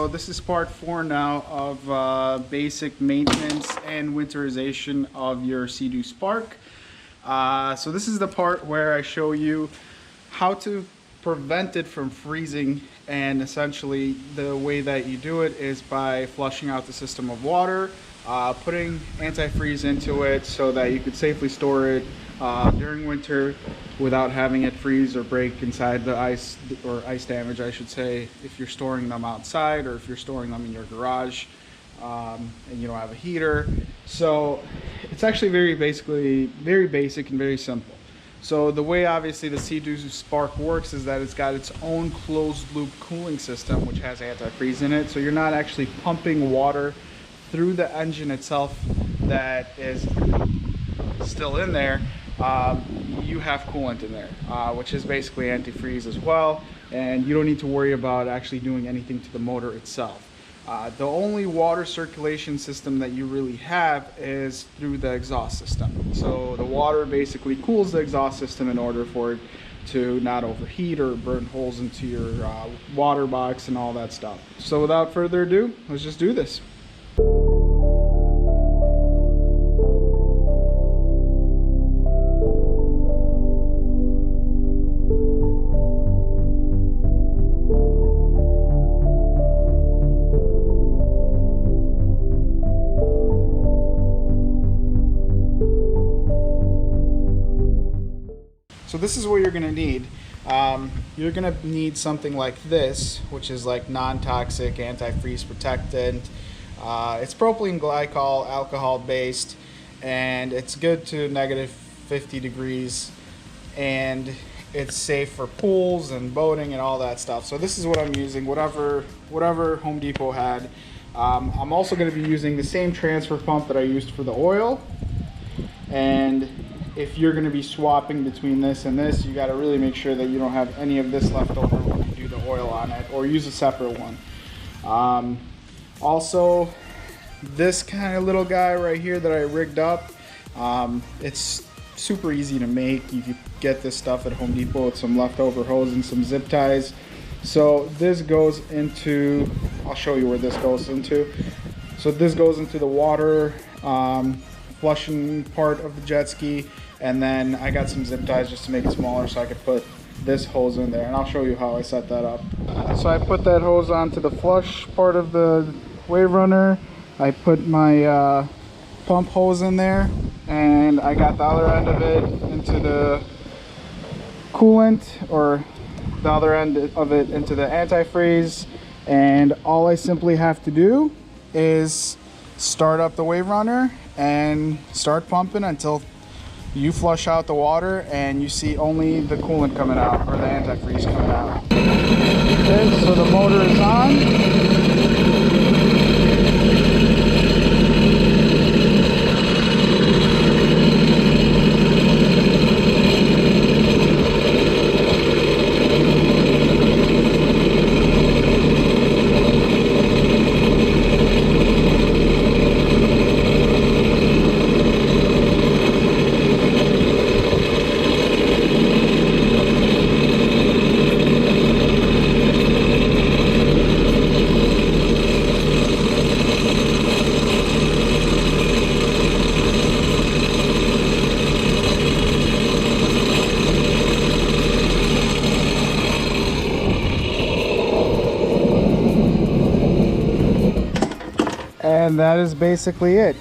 so this is part 4 now of basic maintenance and winterization of your Sea-Doo Spark. So this is the part where I show you how to prevent it from freezing, and essentially the way that you do it is by flushing out the system of water, putting antifreeze into it so that you could safely store it during winter without having it freeze or break inside the ice, or ice damage I should say, if you're storing them outside or if you're storing them in your garage and you don't have a heater. So it's actually very basic and very simple. So the way obviously the Sea-Doo Spark works is that it's got its own closed loop cooling system which has antifreeze in it, so you're not actually pumping water through the engine itself that is still in there. You have coolant in there, which is basically antifreeze as well, and you don't need to worry about actually doing anything to the motor itself. The only water circulation system that you really have is through the exhaust system. So the water basically cools the exhaust system in order for it to not overheat or burn holes into your water box and all that stuff. So without further ado, let's just do this. So this is what you're going to need. You're going to need something like this, which is like non-toxic antifreeze protectant. It's propylene glycol, alcohol based, and it's good to -50 degrees, and it's safe for pools and boating and all that stuff. So this is what I'm using, whatever Home Depot had. I'm also going to be using the same transfer pump that I used for the oil, and if you're going to be swapping between this and this, you got to really make sure that you don't have any of this left over when you do the oil on it, or use a separate one. Also, this kind of little guy right here that I rigged up, it's super easy to make. You can get this stuff at Home Depot with some leftover hose and some zip ties. So this goes into, I'll show you where this goes into. So this goes into the water flushing part of the jet ski, and then I got some zip ties just to make it smaller so I could put this hose in there, and I'll show you how I set that up. So I put that hose onto the flush part of the wave runner. I put my pump hose in there, and I got the other end of it into the coolant, or the other end of it into the antifreeze, and all I simply have to do is start up the wave runner and start pumping until you flush out the water and you see only the coolant coming out, or the antifreeze coming out. Okay, so the motor is on. And that is basically it.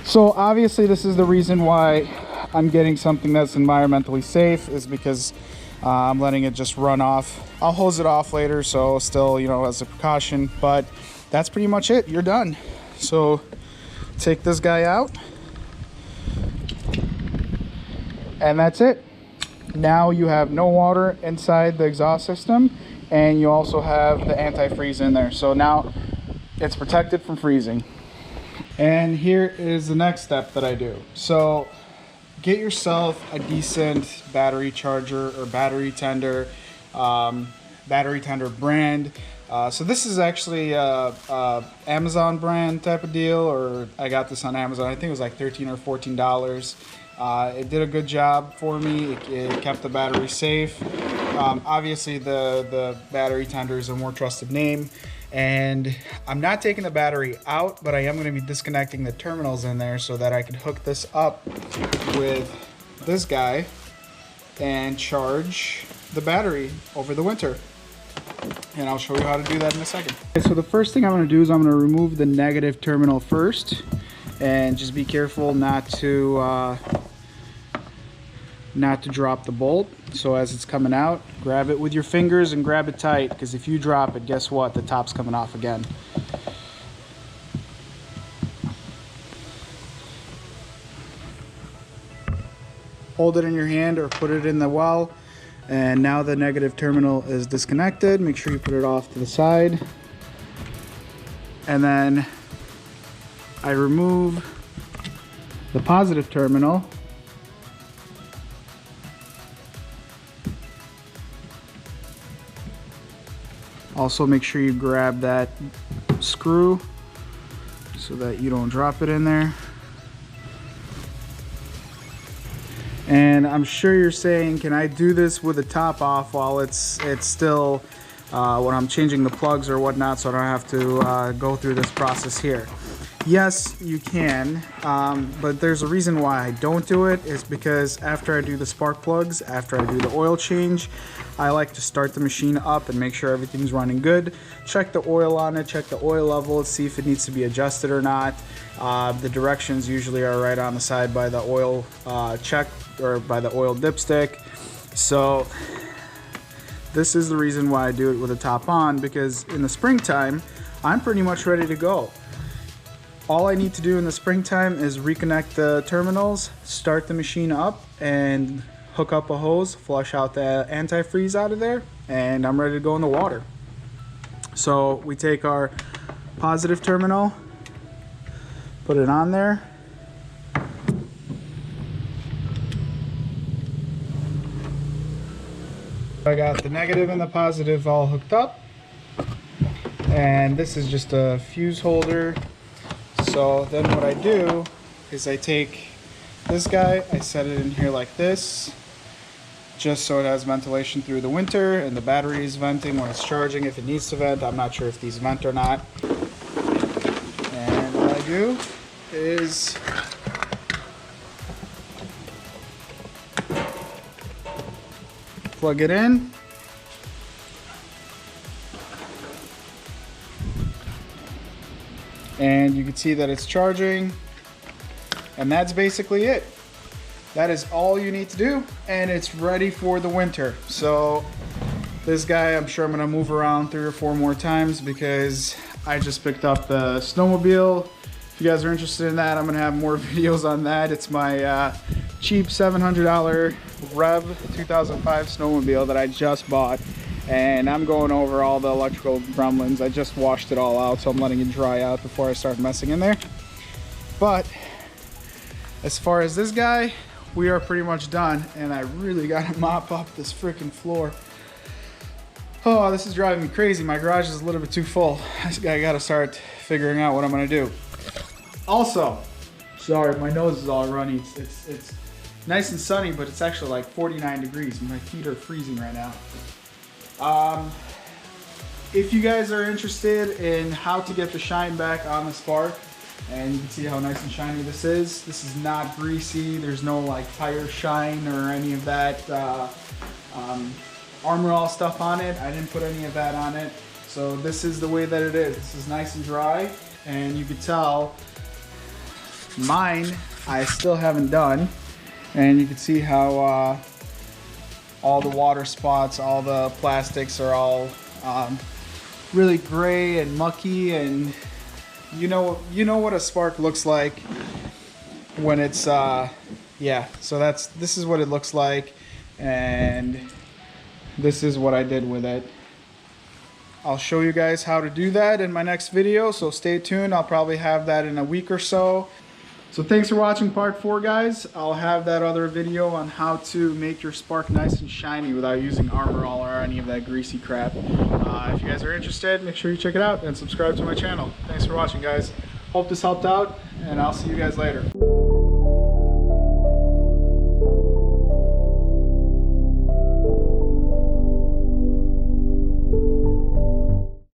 So obviously this is the reason why I'm getting something that's environmentally safe, is because I'm letting it just run off. I'll hose it off later, so still, you know, as a precaution, but that's pretty much it. You're done. So take this guy out, and that's it. Now you have no water inside the exhaust system, and you also have the antifreeze in there. So now it's protected from freezing. And here is the next step that I do. So get yourself a decent battery charger or battery tender brand. So this is actually a Amazon brand type of deal, or I got this on Amazon. I think it was like $13 or $14. It did a good job for me. It kept the battery safe. Obviously the battery tender is a more trusted name, and I'm not taking the battery out, but I am going to be disconnecting the terminals in there so that I can hook this up with this guy and charge the battery over the winter. And I'll show you how to do that in a second. Okay, so the first thing I'm going to do is I'm going to remove the negative terminal first, and just be careful not to drop the bolt. So as it's coming out, grab it with your fingers and grab it tight, because if you drop it, guess what? The top's coming off again. Hold it in your hand or put it in the well, and now the negative terminal is disconnected. Make sure you put it off to the side, and then I remove the positive terminal. Also make sure you grab that screw so that you don't drop it in there. And I'm sure you're saying, can I do this with the top off while it's still when I'm changing the plugs or whatnot, so I don't have to go through this process here? Yes, you can, but there's a reason why I don't do it. Is because after I do the spark plugs, after I do the oil change, I like to start the machine up and make sure everything's running good. Check the oil on it, check the oil level, see if it needs to be adjusted or not. The directions usually are right on the side by the oil check, or by the oil dipstick. So this is the reason why I do it with the top on, because in the springtime, I'm pretty much ready to go. All I need to do in the springtime is reconnect the terminals, start the machine up, and hook up a hose, flush out the antifreeze out of there, and I'm ready to go in the water. So we take our positive terminal, put it on there. I got the negative and the positive all hooked up, and this is just a fuse holder. So then what I do is I take this guy, I set it in here like this, just so it has ventilation through the winter, and the battery is venting when it's charging if it needs to vent. I'm not sure if these vent or not. And what I do is plug it in. And you can see that it's charging, and that's basically it. That is all you need to do, and it's ready for the winter. So this guy, I'm sure I'm gonna move around 3 or 4 more times, because I just picked up the snowmobile. If you guys are interested in that, I'm gonna have more videos on that. It's my cheap $700 Rev 2005 snowmobile that I just bought. And I'm going over all the electrical gremlins. I just washed it all out, so I'm letting it dry out before I start messing in there. But as far as this guy, we are pretty much done, and I really gotta mop up this freaking floor. Oh, this is driving me crazy. My garage is a little bit too full. I gotta start figuring out what I'm gonna do. Also, sorry, my nose is all runny. It's nice and sunny, but it's actually like 49 degrees. My feet are freezing right now. If you guys are interested in how to get the shine back on the Spark, and you can see how nice and shiny this is not greasy. There's no like tire shine or any of that Armor All stuff on it. I didn't put any of that on it. So this is the way that it is. This is nice and dry, and you can tell mine I still haven't done, and you can see how all the water spots, all the plastics are all really gray and mucky, and you know what a Spark looks like when it's yeah. So this is what it looks like, and this is what I did with it. I'll show you guys how to do that in my next video, so stay tuned. I'll probably have that in a week or so. So thanks for watching part 4, guys. I'll have that other video on how to make your Spark nice and shiny without using Armor All or any of that greasy crap. If you guys are interested, make sure you check it out and subscribe to my channel. Thanks for watching, guys. Hope this helped out, and I'll see you guys later.